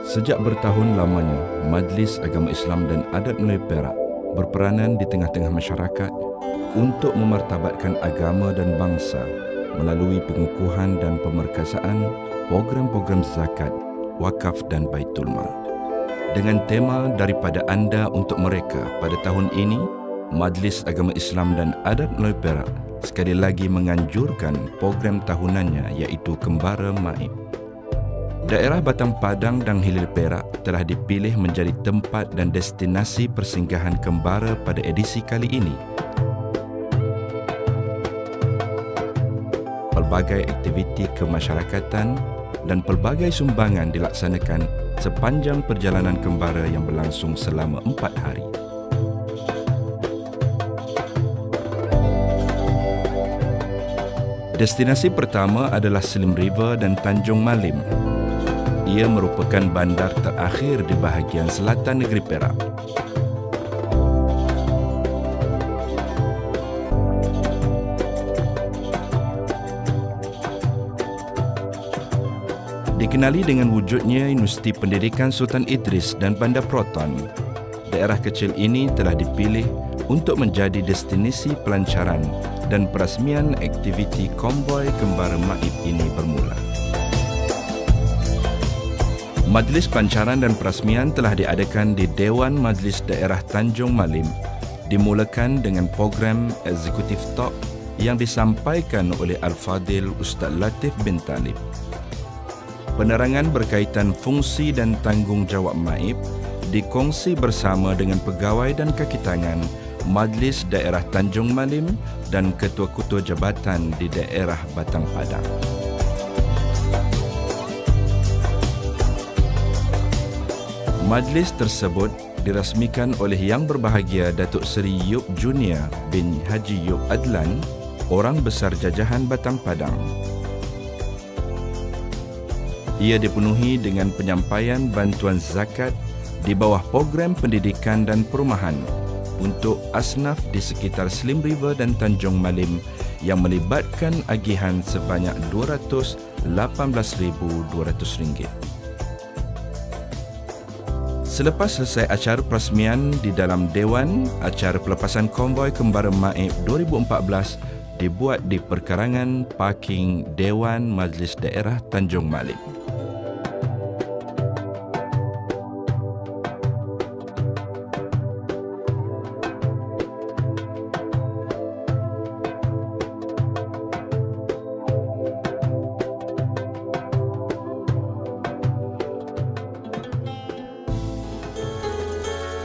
Sejak bertahun lamanya, Majlis Agama Islam dan Adat Melayu Perak berperanan di tengah-tengah masyarakat untuk memartabatkan agama dan bangsa melalui pengukuhan dan pemerkasaan program-program zakat, wakaf dan Baitul Mal. Dengan tema Daripada Anda untuk Mereka pada tahun ini, Majlis Agama Islam dan Adat Melayu Perak sekali lagi menganjurkan program tahunannya iaitu Kembara Maib. Daerah Batang Padang dan Hilir Perak telah dipilih menjadi tempat dan destinasi persinggahan kembara pada edisi kali ini. Pelbagai aktiviti kemasyarakatan dan pelbagai sumbangan dilaksanakan sepanjang perjalanan kembara yang berlangsung selama 4 hari. Destinasi pertama adalah Slim River dan Tanjung Malim. Ia merupakan bandar terakhir di bahagian selatan negeri Perak. Dikenali dengan wujudnya Universiti Pendidikan Sultan Idris dan Bandar Proton, daerah kecil ini telah dipilih untuk menjadi destinasi pelancaran dan perasmian aktiviti konvoi Kembara Maib ini bermula. Majlis Pelancaran dan Perasmian telah diadakan di Dewan Majlis Daerah Tanjung Malim, dimulakan dengan program Executive Talk yang disampaikan oleh Al-Fadil Ustaz Latif bin Talib. Penerangan berkaitan fungsi dan tanggungjawab Maib dikongsi bersama dengan pegawai dan kaki tangan Majlis Daerah Tanjung Malim dan ketua-ketua jabatan di daerah Batang Padang. Majlis tersebut dirasmikan oleh Yang Berbahagia Datuk Seri Yub Junior bin Haji Yub Adlan, orang besar jajahan Batang Padang. Ia dipenuhi dengan penyampaian bantuan zakat di bawah program pendidikan dan perumahan untuk asnaf di sekitar Slim River dan Tanjung Malim yang melibatkan agihan sebanyak RM218,200. Selepas selesai acara perasmian di dalam Dewan, acara pelepasan konvoi Kembara Maib 2014 dibuat di perkarangan parking Dewan Majlis Daerah Tanjung Malim.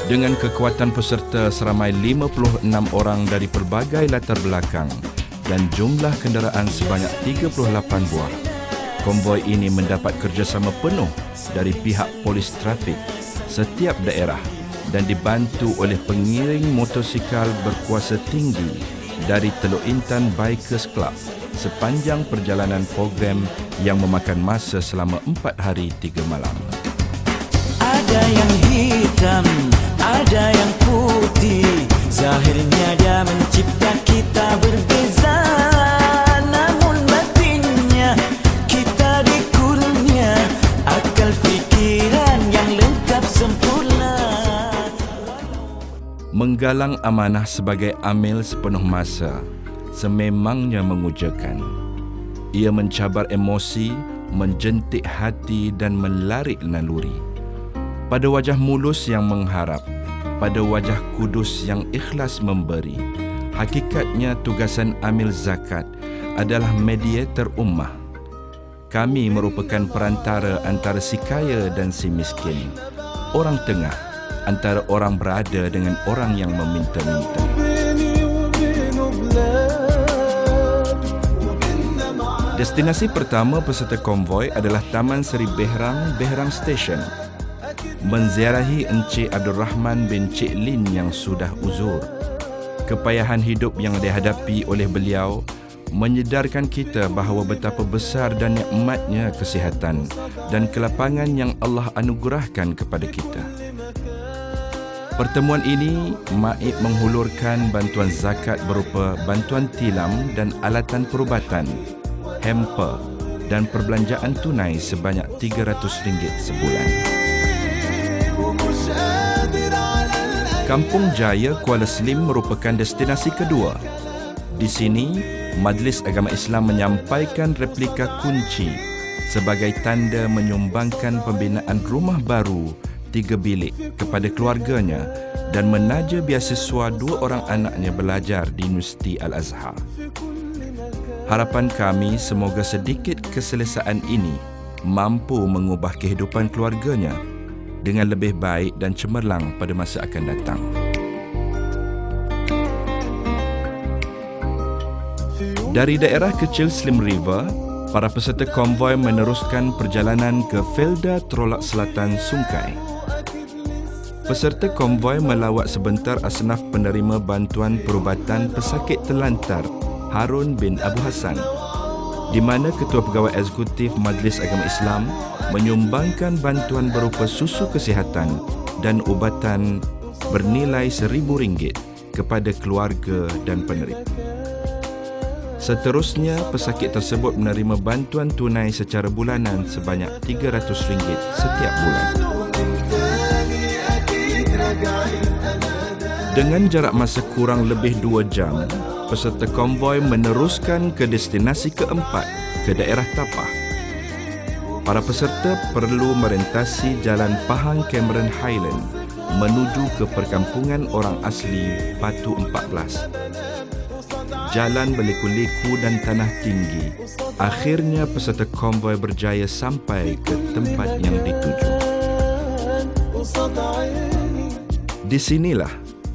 Dengan kekuatan peserta seramai 56 orang dari pelbagai latar belakang dan jumlah kenderaan sebanyak 38 buah, konvoi ini mendapat kerjasama penuh dari pihak polis trafik setiap daerah dan dibantu oleh pengiring motosikal berkuasa tinggi dari Teluk Intan Bikers Club sepanjang perjalanan program yang memakan masa selama 4 hari 3 malam. Ada yang hitam, ada yang putih, zahirnya dia mencipta kita berbeza, namun batinnya kita dikurnia akal fikiran yang lengkap sempurna. Menggalang amanah sebagai amil sepenuh masa sememangnya mengujakan. Ia mencabar emosi, menjentik hati dan melarik naluri. Pada wajah mulus yang mengharap, pada wajah kudus yang ikhlas memberi, hakikatnya tugasan amil zakat adalah mediator ummah. Kami merupakan perantara antara si kaya dan si miskin, orang tengah antara orang berada dengan orang yang meminta-minta. Destinasi pertama peserta konvoi adalah Taman Seri Behrang, Behrang Station. Menziarahi Encik Abdul Rahman bin Cik Lin yang sudah uzur. Kepayahan hidup yang dihadapi oleh beliau menyedarkan kita bahawa betapa besar dan nikmatnya kesihatan dan kelapangan yang Allah anugerahkan kepada kita. Pertemuan ini, Maib menghulurkan bantuan zakat berupa bantuan tilam dan alatan perubatan, hamper dan perbelanjaan tunai sebanyak RM300 sebulan. Kampung Jaya, Kuala Slim merupakan destinasi kedua. Di sini, Majlis Agama Islam menyampaikan replika kunci sebagai tanda menyumbangkan pembinaan rumah baru 3 bilik kepada keluarganya dan menaja beasiswa 2 orang anaknya belajar di Universiti Al-Azhar. Harapan kami semoga sedikit keselesaan ini mampu mengubah kehidupan keluarganya dengan lebih baik dan cemerlang pada masa akan datang. Dari daerah kecil Slim River, para peserta konvoi meneruskan perjalanan ke Felda Trolak Selatan, Sungai. Peserta konvoi melawat sebentar asnaf penerima bantuan perubatan pesakit terlantar Harun bin Abu Hassan, di mana Ketua Pegawai Eksekutif Majlis Agama Islam menyumbangkan bantuan berupa susu kesihatan dan ubatan bernilai RM1,000 kepada keluarga dan penerima. Seterusnya, pesakit tersebut menerima bantuan tunai secara bulanan sebanyak RM300 setiap bulan. Dengan jarak masa kurang lebih 2 jam, peserta konvoi meneruskan ke destinasi keempat, ke daerah Tapah. Para peserta perlu merentasi Jalan Pahang Cameron Highland menuju ke perkampungan orang asli Batu 14. Jalan berliku-liku dan tanah tinggi. Akhirnya peserta konvoi berjaya sampai ke tempat yang dituju. Di sinilah,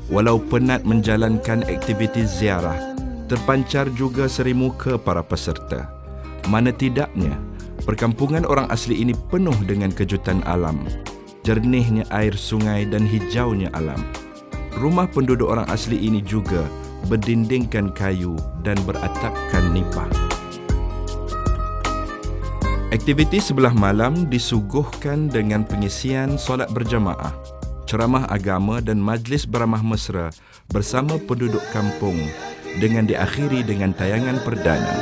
walau penat menjalankan aktiviti ziarah, terpancar juga seri muka para peserta. Mana tidaknya, perkampungan orang asli ini penuh dengan kejutan alam, jernihnya air sungai dan hijaunya alam. Rumah penduduk orang asli ini juga berdindingkan kayu dan beratapkan nipah. Aktiviti sebelah malam disuguhkan dengan pengisian solat berjamaah, ceramah agama dan majlis beramah mesra bersama penduduk kampung dengan diakhiri dengan tayangan perdana.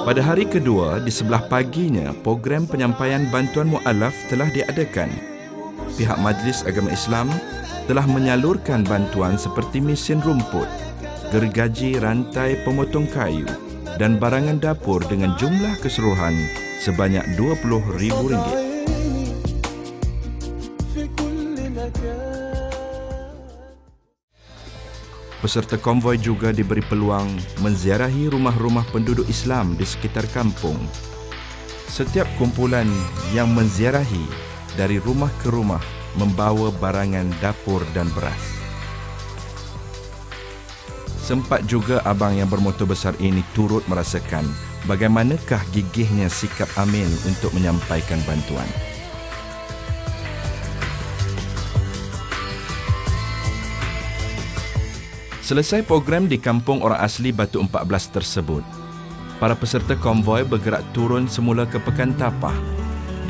Pada hari kedua, di sebelah paginya, program penyampaian bantuan mu'alaf telah diadakan. Pihak Majlis Agama Islam telah menyalurkan bantuan seperti mesin rumput, gergaji rantai pemotong kayu dan barangan dapur dengan jumlah keseluruhan sebanyak RM20,000. Peserta konvoi juga diberi peluang menziarahi rumah-rumah penduduk Islam di sekitar kampung. Setiap kumpulan yang menziarahi dari rumah ke rumah membawa barangan dapur dan beras. Sempat juga abang yang bermotor besar ini turut merasakan bagaimanakah gigihnya sikap Amin untuk menyampaikan bantuan. Selesai program di kampung orang asli Batu 14 tersebut, para peserta konvoi bergerak turun semula ke Pekan Tapah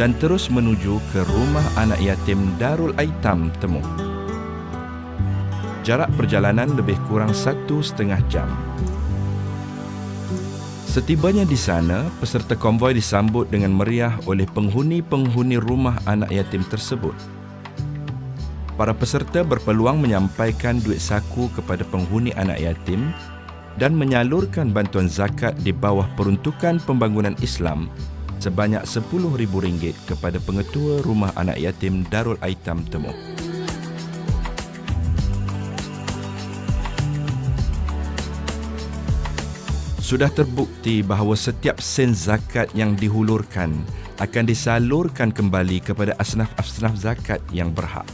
dan terus menuju ke rumah anak yatim Darul Aitam Temu. Jarak perjalanan lebih kurang 1,5 jam. Setibanya di sana, peserta konvoi disambut dengan meriah oleh penghuni-penghuni rumah anak yatim tersebut. Para peserta berpeluang menyampaikan duit saku kepada penghuni anak yatim dan menyalurkan bantuan zakat di bawah peruntukan pembangunan Islam sebanyak RM10,000 kepada pengetua rumah anak yatim Darul Aitam Temu. Sudah terbukti bahawa setiap sen zakat yang dihulurkan akan disalurkan kembali kepada asnaf-asnaf zakat yang berhak.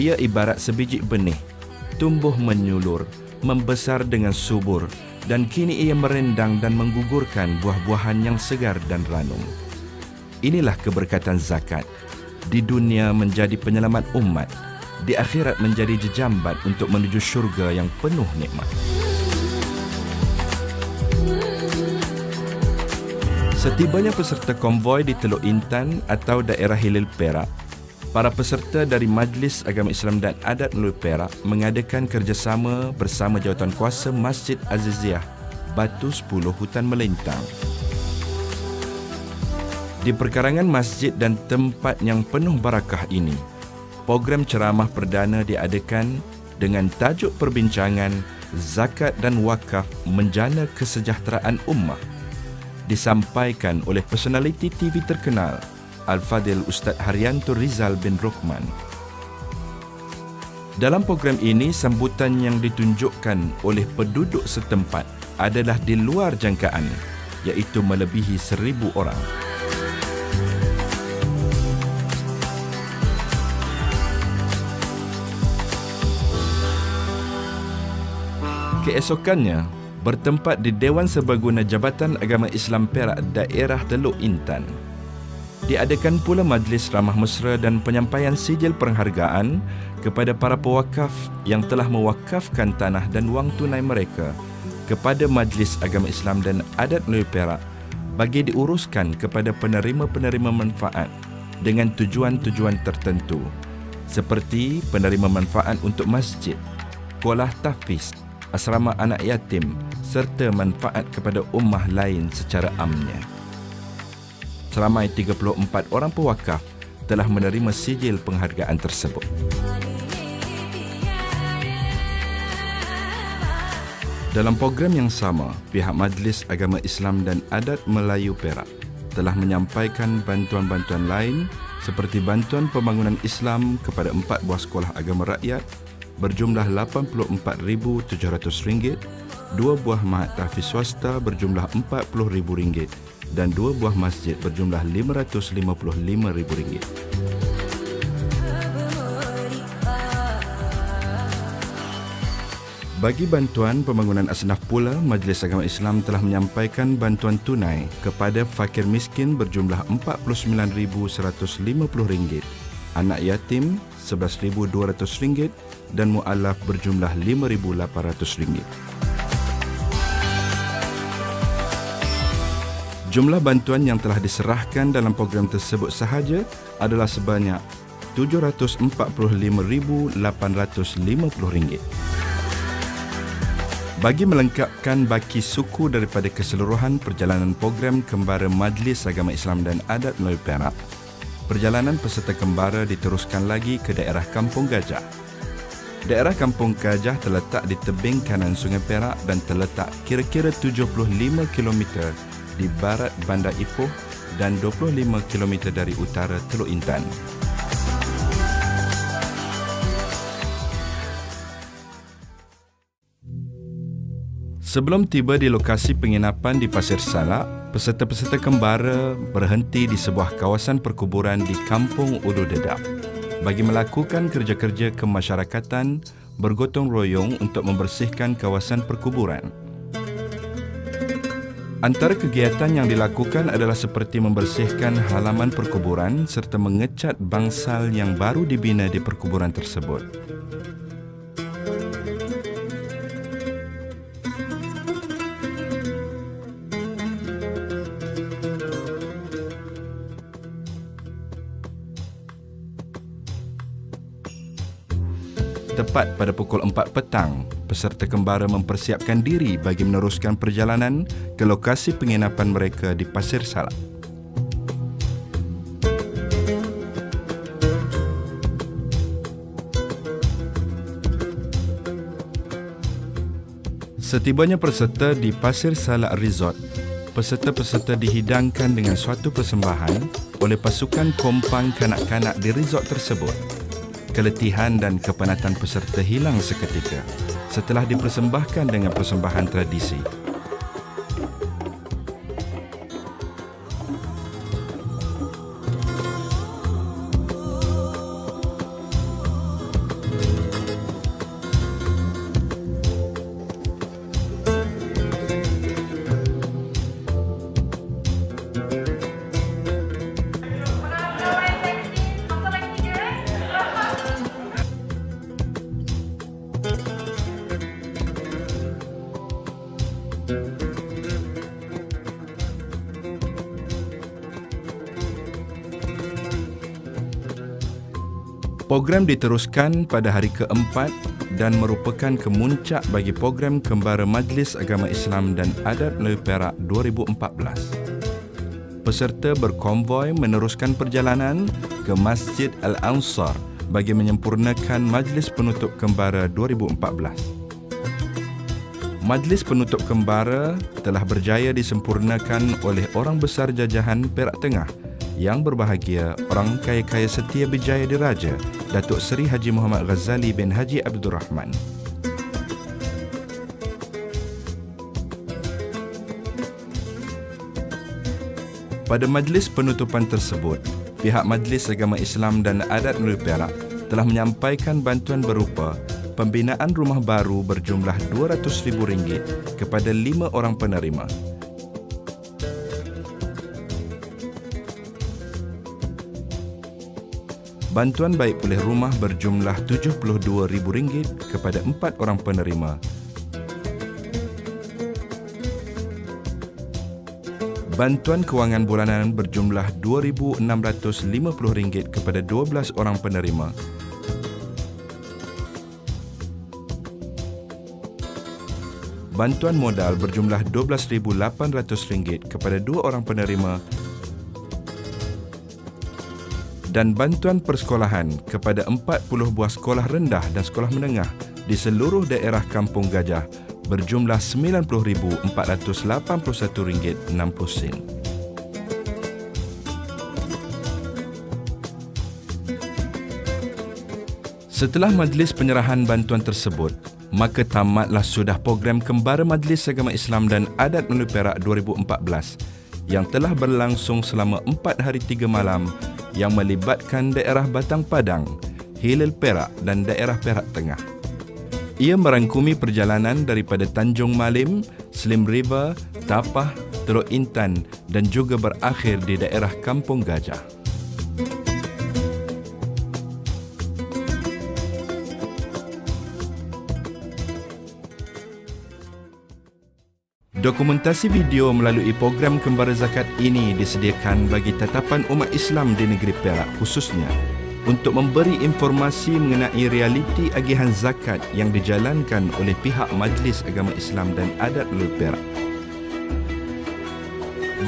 Ia ibarat sebiji benih, tumbuh menyulur, membesar dengan subur dan kini ia merendang dan menggugurkan buah-buahan yang segar dan ranum. Inilah keberkatan zakat. Di dunia menjadi penyelamat umat, di akhirat menjadi jejambat untuk menuju syurga yang penuh nikmat. Setibanya peserta konvoi di Teluk Intan atau daerah Hilir Perak, para peserta dari Majlis Agama Islam dan Adat Melalui Perak mengadakan kerjasama bersama Jawatankuasa Masjid Aziziyah Batu 10 Hutan Melintang. Di perkarangan masjid dan tempat yang penuh barakah ini, program ceramah perdana diadakan dengan tajuk perbincangan Zakat dan Wakaf Menjana Kesejahteraan Ummah. Disampaikan oleh personaliti TV terkenal Al-Fadhil Ustaz Haryanto Rizal bin Rukman. Dalam program ini, sambutan yang ditunjukkan oleh penduduk setempat adalah di luar jangkaan, iaitu melebihi 1,000 orang. Keesokannya, bertempat di Dewan Serbaguna Jabatan Agama Islam Perak Daerah Teluk Intan. Diadakan pula majlis ramah mesra dan penyampaian sijil penghargaan kepada para pewakaf yang telah mewakafkan tanah dan wang tunai mereka kepada Majlis Agama Islam dan Adat Melayu Perak bagi diuruskan kepada penerima-penerima manfaat dengan tujuan-tujuan tertentu seperti penerima manfaat untuk masjid, sekolah tahfiz, asrama anak yatim serta manfaat kepada ummah lain secara amnya. Seramai 34 orang pewakaf telah menerima sijil penghargaan tersebut. Dalam program yang sama, pihak Majlis Agama Islam dan Adat Melayu Perak telah menyampaikan bantuan-bantuan lain seperti bantuan pembangunan Islam kepada 4 buah sekolah agama rakyat berjumlah RM84,700, 2 buah mahat tahfiz swasta berjumlah RM40,000 dan 2 buah masjid berjumlah RM555,000. Bagi bantuan pembangunan asnaf pula, Majlis Agama Islam telah menyampaikan bantuan tunai kepada fakir miskin berjumlah RM49,150, anak yatim RM11,200 dan mu'alaf berjumlah RM5,800. Jumlah bantuan yang telah diserahkan dalam program tersebut sahaja adalah sebanyak RM745,850. Bagi melengkapkan baki suku daripada keseluruhan perjalanan program Kembara Majlis Agama Islam dan Adat Melayu Perak, perjalanan peserta kembara diteruskan lagi ke daerah Kampung Gajah. Daerah Kampung Gajah terletak di tebing kanan Sungai Perak dan terletak kira-kira 75 km di barat Bandar Ipoh dan 25 km dari utara Teluk Intan. Sebelum tiba di lokasi penginapan di Pasir Salak, peserta-peserta kembara berhenti di sebuah kawasan perkuburan di Kampung Ulu Dedap bagi melakukan kerja-kerja kemasyarakatan bergotong royong untuk membersihkan kawasan perkuburan. Antara kegiatan yang dilakukan adalah seperti membersihkan halaman perkuburan serta mengecat bangsal yang baru dibina di perkuburan tersebut. Tepat pada pukul 4 petang, peserta kembara mempersiapkan diri bagi meneruskan perjalanan ke lokasi penginapan mereka di Pasir Salak. Setibanya peserta di Pasir Salak Resort, peserta-peserta dihidangkan dengan suatu persembahan oleh pasukan kompang kanak-kanak di resort tersebut. Keletihan dan kepenatan peserta hilang seketika setelah dipersembahkan dengan persembahan tradisi. Program diteruskan pada hari keempat dan merupakan kemuncak bagi program Kembara Majlis Agama Islam dan Adat Melayu Perak 2014. Peserta berkonvoi meneruskan perjalanan ke Masjid Al-Ansar bagi menyempurnakan Majlis Penutup Kembara 2014. Majlis Penutup Kembara telah berjaya disempurnakan oleh orang besar jajahan Perak Tengah yang berbahagia Orang Kaya-Kaya Setia Bijaya Diraja, Datuk Seri Haji Muhammad Ghazali bin Haji Abdul Rahman. Pada majlis penutupan tersebut, pihak Majlis Agama Islam dan Adat Melayu Perak telah menyampaikan bantuan berupa pembinaan rumah baru berjumlah RM200,000 kepada 5 orang penerima. Bantuan baik pulih rumah berjumlah RM72,000 kepada 4 orang penerima. Bantuan kewangan bulanan berjumlah RM2,650 kepada 12 orang penerima. Bantuan modal berjumlah RM12,800 kepada 2 orang penerima. Dan bantuan persekolahan kepada 40 buah sekolah rendah dan sekolah menengah di seluruh daerah Kampung Gajah berjumlah RM90,481.60. Setelah majlis penyerahan bantuan tersebut, maka tamatlah sudah program Kembara Majlis Agama Islam dan Adat Melayu Perak 2014 yang telah berlangsung selama 4 hari 3 malam yang melibatkan daerah Batang Padang, Hilir Perak dan daerah Perak Tengah. Ia merangkumi perjalanan daripada Tanjung Malim, Slim River, Tapah, Teluk Intan dan juga berakhir di daerah Kampung Gajah. Dokumentasi video melalui program Kembara Zakat ini disediakan bagi tatapan umat Islam di negeri Perak khususnya untuk memberi informasi mengenai realiti agihan zakat yang dijalankan oleh pihak Majlis Agama Islam dan Adat Melayu Perak.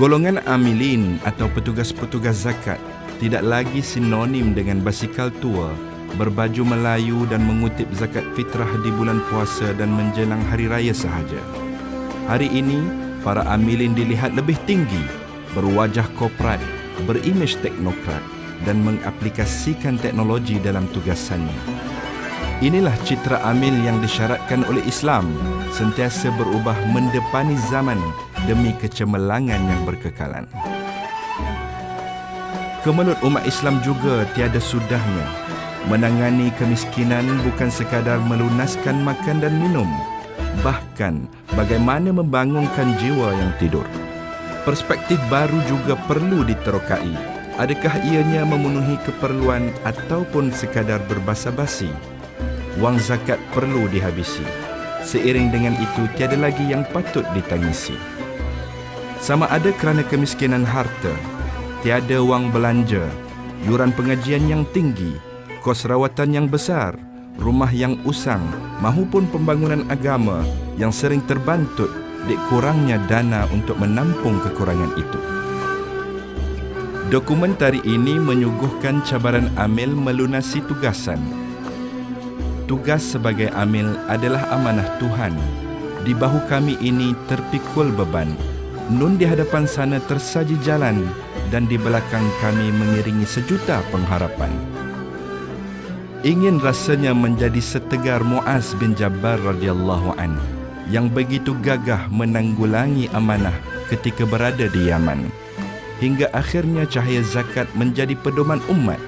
Golongan amilin atau petugas-petugas zakat tidak lagi sinonim dengan basikal tua, berbaju Melayu dan mengutip zakat fitrah di bulan puasa dan menjelang hari raya sahaja. Hari ini, para amilin dilihat lebih tinggi, berwajah korporat, berimej teknokrat dan mengaplikasikan teknologi dalam tugasannya. Inilah citra amil yang disyaratkan oleh Islam, sentiasa berubah mendepani zaman demi kecemerlangan yang berkekalan. Kemelut umat Islam juga tiada sudahnya. Menangani kemiskinan bukan sekadar melunaskan makan dan minum, bahkan bagaimana membangunkan jiwa yang tidur. Perspektif baru juga perlu diterokai. Adakah ianya memenuhi keperluan ataupun sekadar berbasa-basi? Wang zakat perlu dihabisi. Seiring dengan itu, tiada lagi yang patut ditangisi. Sama ada kerana kemiskinan harta, tiada wang belanja, yuran pengajian yang tinggi, kos rawatan yang besar, rumah yang usang, mahupun pembangunan agama yang sering terbantut di kurangnya dana untuk menampung kekurangan itu. Dokumentari ini menyuguhkan cabaran amil melunasi tugasan. Tugas sebagai amil adalah amanah Tuhan. Di bahu kami ini terpikul beban. Nun di hadapan sana tersaji jalan dan di belakang kami mengiringi sejuta pengharapan. Ingin rasanya menjadi setegar Muaz bin Jabal radhiyallahu an yang begitu gagah menanggulangi amanah ketika berada di Yaman. Hingga akhirnya cahaya zakat menjadi pedoman umat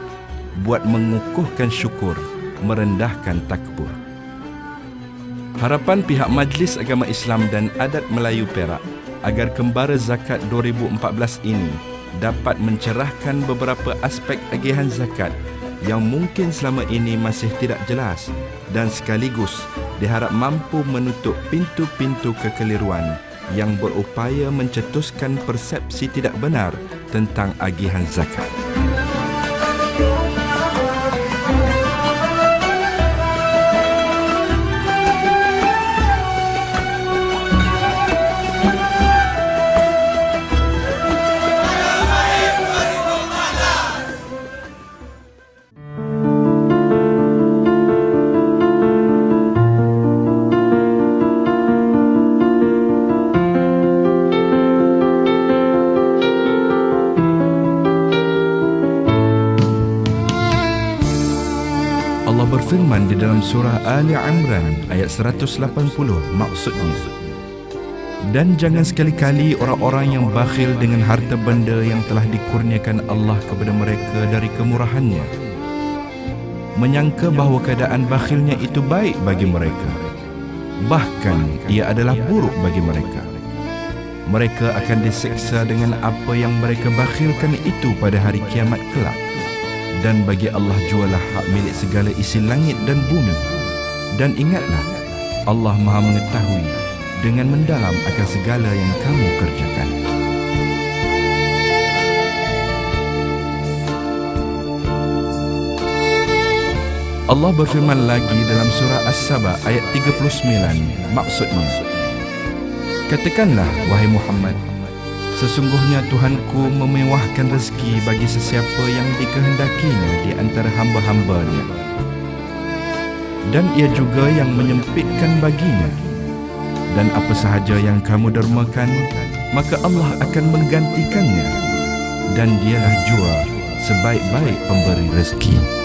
buat mengukuhkan syukur, merendahkan takbur. Harapan pihak Majlis Agama Islam dan Adat Melayu Perak agar Kembara Zakat 2014 ini dapat mencerahkan beberapa aspek agihan zakat yang mungkin selama ini masih tidak jelas dan sekaligus diharap mampu menutup pintu-pintu kekeliruan yang berupaya mencetuskan persepsi tidak benar tentang agihan zakat. berfirman di dalam surah Ali Imran ayat 180 maksudnya, dan jangan sekali-kali orang-orang yang bakhil dengan harta benda yang telah dikurniakan Allah kepada mereka dari kemurahannya, menyangka bahawa keadaan bakhilnya itu baik bagi mereka. Bahkan ia adalah buruk bagi mereka. Mereka akan diseksa dengan apa yang mereka bakhilkan itu pada hari kiamat kelak. Dan bagi Allah jualah hak milik segala isi langit dan bumi. Dan ingatlah, Allah Maha mengetahui dengan mendalam akan segala yang kamu kerjakan. Allah berfirman lagi dalam surah As-Saba ayat 39, maksudnya, katakanlah, wahai Muhammad, sesungguhnya Tuhanku memewahkan rezeki bagi sesiapa yang dikehendakinya di antara hamba-hambanya, dan ia juga yang menyempitkan baginya. Dan apa sahaja yang kamu dermakan, maka Allah akan menggantikannya, dan dialah jua sebaik-baik pemberi rezeki.